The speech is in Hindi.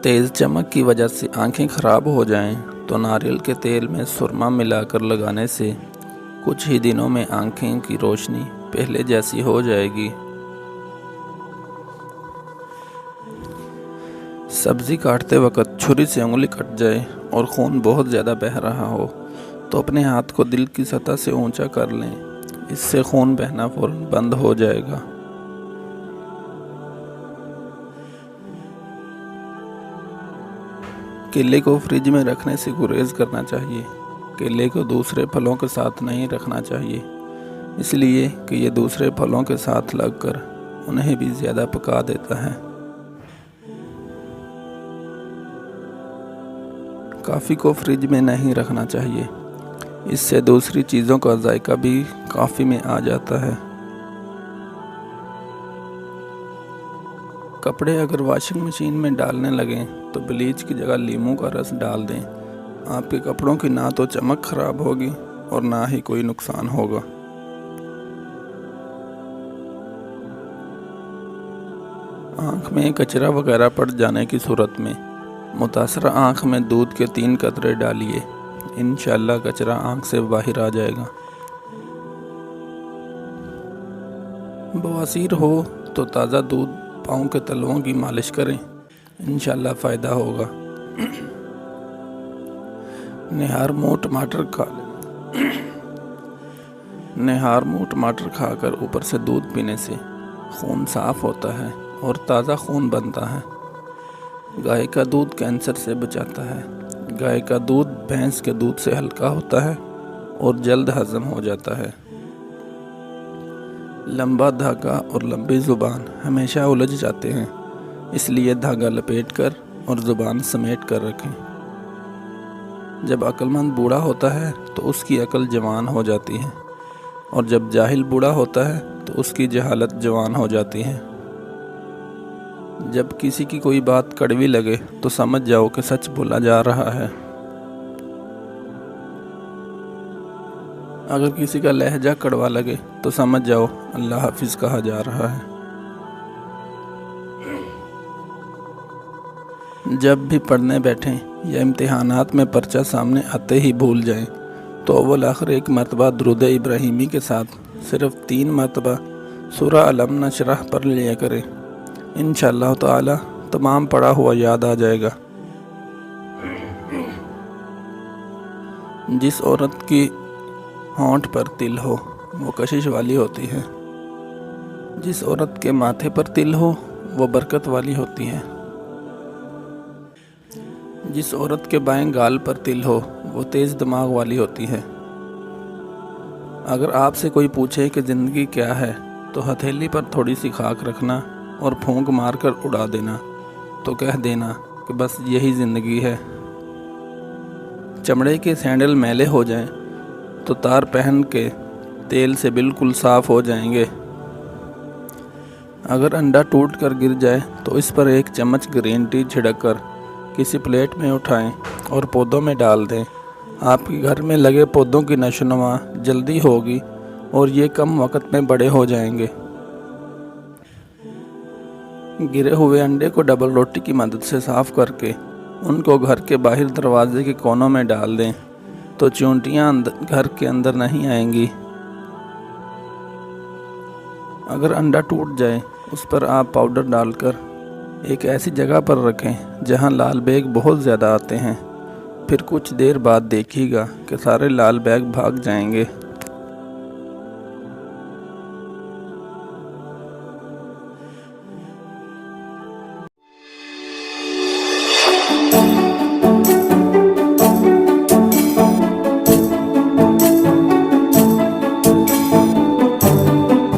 तेज़ चमक की वजह से आंखें खराब हो जाएं तो नारियल के तेल में सुरमा मिलाकर लगाने से कुछ ही दिनों में आंखें की रोशनी पहले जैसी हो जाएगी। सब्ज़ी काटते वक्त छुरी से उंगली कट जाए और खून बहुत ज़्यादा बह रहा हो तो अपने हाथ को दिल की सतह से ऊंचा कर लें। इससे खून बहना फौरन बंद हो जाएगा। केले को फ्रिज में रखने से गुरेज करना चाहिए। केले को दूसरे फलों के साथ नहीं रखना चाहिए, इसलिए कि ये दूसरे फलों के साथ लगकर उन्हें भी ज़्यादा पका देता है। कॉफ़ी को फ्रिज में नहीं रखना चाहिए, इससे दूसरी चीज़ों का जायका भी कॉफ़ी में आ जाता है। कपड़े अगर वॉशिंग मशीन में डालने लगें तो ब्लीच की जगह नींबू का रस डाल दें। आपके कपड़ों की ना तो चमक खराब होगी और ना ही कोई नुकसान होगा। आँख में कचरा वगैरह पड़ जाने की सूरत में मुतासरा आँख में दूध के 3 कतरे डालिए। इंशाअल्लाह कचरा आँख से बाहर आ जाएगा। बवासीर हो तो ताज़ा दूध पाँव के तलवों की मालिश करें, इंशाअल्लाह फ़ायदा होगा। निहार मुँह टमाटर खाकर ऊपर से दूध पीने से खून साफ़ होता है और ताज़ा खून बनता है। गाय का दूध कैंसर से बचाता है। गाय का दूध भैंस के दूध से हल्का होता है और जल्द हज़म हो जाता है। लंबा धागा और लंबी ज़ुबान हमेशा उलझ जाते हैं, इसलिए धागा लपेट कर और ज़ुबान समेट कर रखें। जब अक्लमंद बूढ़ा होता है तो उसकी अक्ल जवान हो जाती है, और जब जाहिल बूढ़ा होता है तो उसकी जहालत जवान हो जाती है। जब किसी की कोई बात कड़वी लगे तो समझ जाओ कि सच बोला जा रहा है। अगर किसी का लहजा कड़वा लगे तो समझ जाओ अल्लाह हाफिज़ कहा जा रहा है। जब भी पढ़ने बैठें या इम्तिहानात में पर्चा सामने आते ही भूल जाएं तो अव्वल आखिर एक मरतबा दुरूद इब्राहिमी के साथ सिर्फ 3 मरतबा सूरा अलम नशरह पढ़ लिया करें। इंशाअल्लाह ताला तमाम पढ़ा हुआ याद आ जाएगा। जिस औरत की होंठ पर तिल हो वो कशिश वाली होती है। जिस औरत के माथे पर तिल हो वो बरकत वाली होती है। जिस औरत के बाएं गाल पर तिल हो वो तेज़ दिमाग वाली होती है। अगर आपसे कोई पूछे कि ज़िंदगी क्या है तो हथेली पर थोड़ी सी खाक रखना और फूंक मारकर उड़ा देना, तो कह देना कि बस यही ज़िंदगी है। चमड़े के सैंडल मैले हो जाएं तो तार पहन के तेल से बिल्कुल साफ़ हो जाएंगे। अगर अंडा टूट कर गिर जाए तो इस पर 1 चम्मच ग्रीन टी छिड़क कर किसी प्लेट में उठाएं और पौधों में डाल दें। आपके घर में लगे पौधों की नशोनुमा जल्दी होगी और ये कम वक्त में बड़े हो जाएंगे। गिरे हुए अंडे को डबल रोटी की मदद से साफ़ करके उनको घर के बाहर दरवाजे के कोनों में डाल दें तो चींटियाँ घर के अंदर नहीं आएंगी। अगर अंडा टूट जाए उस पर आप पाउडर डालकर एक ऐसी जगह पर रखें जहां लाल बैग बहुत ज़्यादा आते हैं। फिर कुछ देर बाद देखिएगा कि सारे लाल बैग भाग जाएंगे।